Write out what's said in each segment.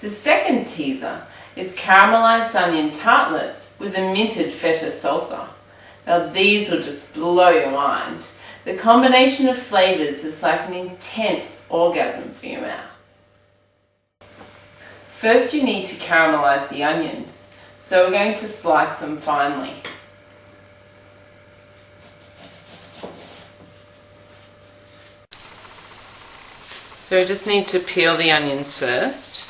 The second teaser is Caramelised Onion Tartlets with a Minted Fetta Salsa. Now these will just blow your mind. The combination of flavours is like an intense orgasm for your mouth. First you need to caramelise the onions, so we're going to slice them finely. So we just need to peel the onions first.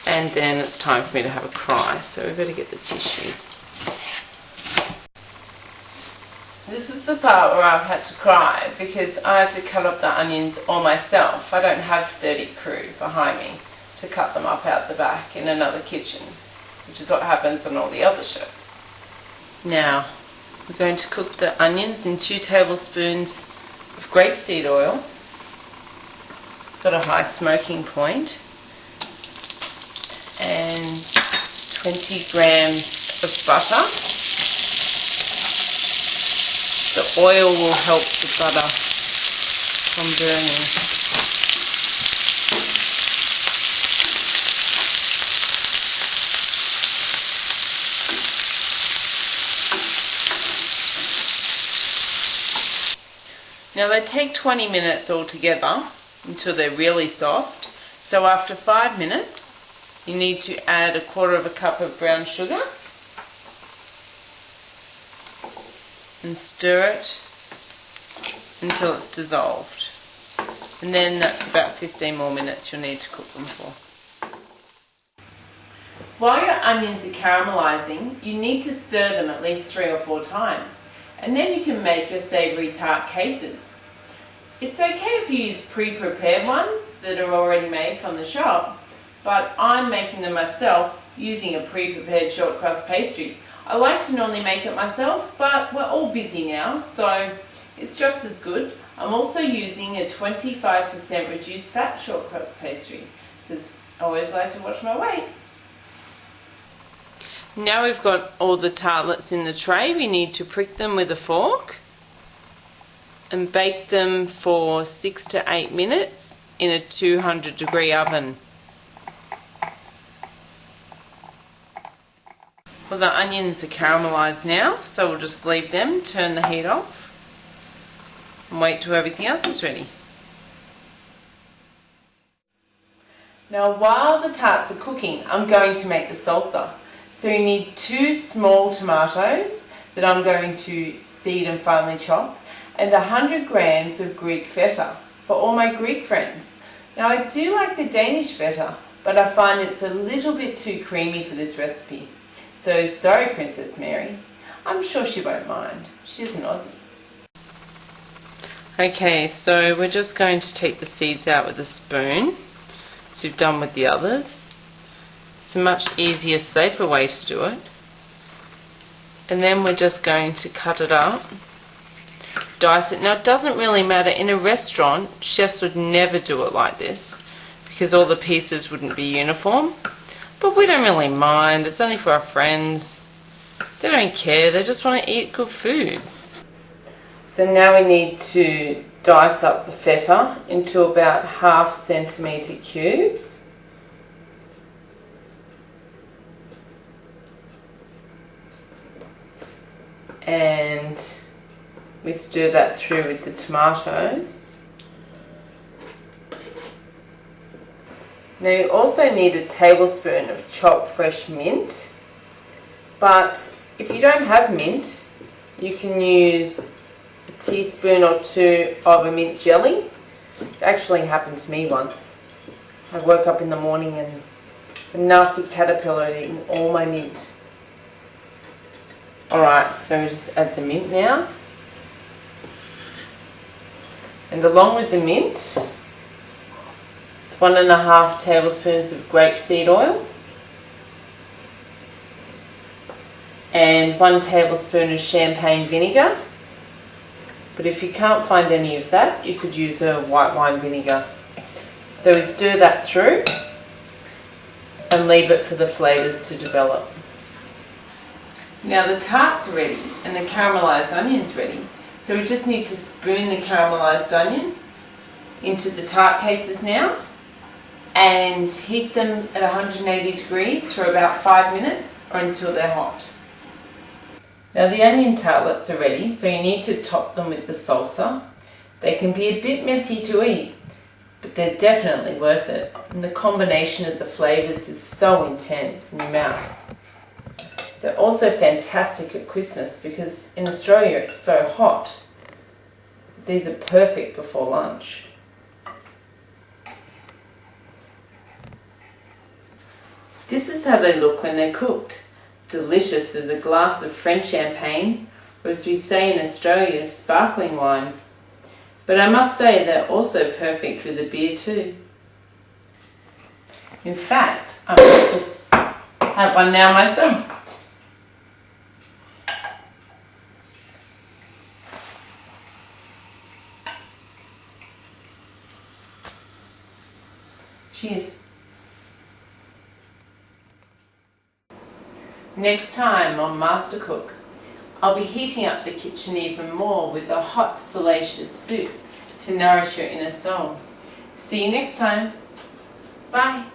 And then it's time for me to have a cry, so we better get the tissues. This is the part where I've had to cry because I have to cut up the onions all myself. I don't have 30 crew behind me to cut them up out the back in another kitchen, which is what happens on all the other shows. Now, we're going to cook the onions in 2 tablespoons of grapeseed oil. It's got a high smoking point. And 20 grams of butter. The oil will help the butter from burning. Now they take 20 minutes altogether until they're really soft. So after 5 minutes, you need to add 1/4 cup of brown sugar and stir it until it's dissolved. And then that's about 15 more minutes you'll need to cook them for. While your onions are caramelising, you need to stir them at least 3 or 4 times. And then you can make your savoury tart cases. It's okay if you use pre-prepared ones that are already made from the shop, but I'm making them myself using a pre-prepared short crust pastry. I like to normally make it myself, but we're all busy now, so it's just as good. I'm also using a 25% reduced fat short crust pastry because I always like to watch my weight. Now we've got all the tartlets in the tray, we need to prick them with a fork and bake them for 6 to 8 minutes in a 200-degree oven. Well, the onions are caramelised now, so we'll just leave them, turn the heat off and wait till everything else is ready. Now while the tarts are cooking, I'm going to make the salsa. So you need 2 small tomatoes that I'm going to seed and finely chop, and 100 grams of Greek feta for all my Greek friends. Now I do like the Danish feta, but I find it's a little bit too creamy for this recipe. So sorry, Princess Mary. I'm sure she won't mind. She's an Aussie. Okay, so we're just going to take the seeds out with a spoon, as we've done with the others. It's a much easier, safer way to do it. And then we're just going to cut it up, dice it. Now it doesn't really matter. In a restaurant, chefs would never do it like this because all the pieces wouldn't be uniform. But we don't really mind. It's only for our friends. They don't care. They just want to eat good food. So now we need to dice up the feta into about 1/2 centimetre cubes. And we stir that through with the tomatoes. Now you also need a tablespoon of chopped fresh mint, but if you don't have mint, you can use a teaspoon or 2 of a mint jelly. It actually happened to me once. I woke up in the morning and a nasty caterpillar had eaten all my mint. Alright, so we just add the mint now. And along with the mint, it's 1.5 tablespoons of grapeseed oil and 1 tablespoon of champagne vinegar. But if you can't find any of that, you could use a white wine vinegar. So we stir that through and leave it for the flavours to develop. Now the tart's are ready and the caramelised onion's ready. So we just need to spoon the caramelised onion into the tart cases now and heat them at 180 degrees for about 5 minutes or until they're hot. Now the onion tartlets are ready, so you need to top them with the salsa. They can be a bit messy to eat, but they're definitely worth it. And the combination of the flavours is so intense in your mouth. They're also fantastic at Christmas because in Australia it's so hot. These are perfect before lunch. This is how they look when they're cooked. Delicious with a glass of French champagne, or as we say in Australia, sparkling wine. But I must say they're also perfect with a beer too. In fact, I might just have one now myself. Cheers. Next time on Master Cook, I'll be heating up the kitchen even more with a hot, salacious soup to nourish your inner soul. See you next time. Bye.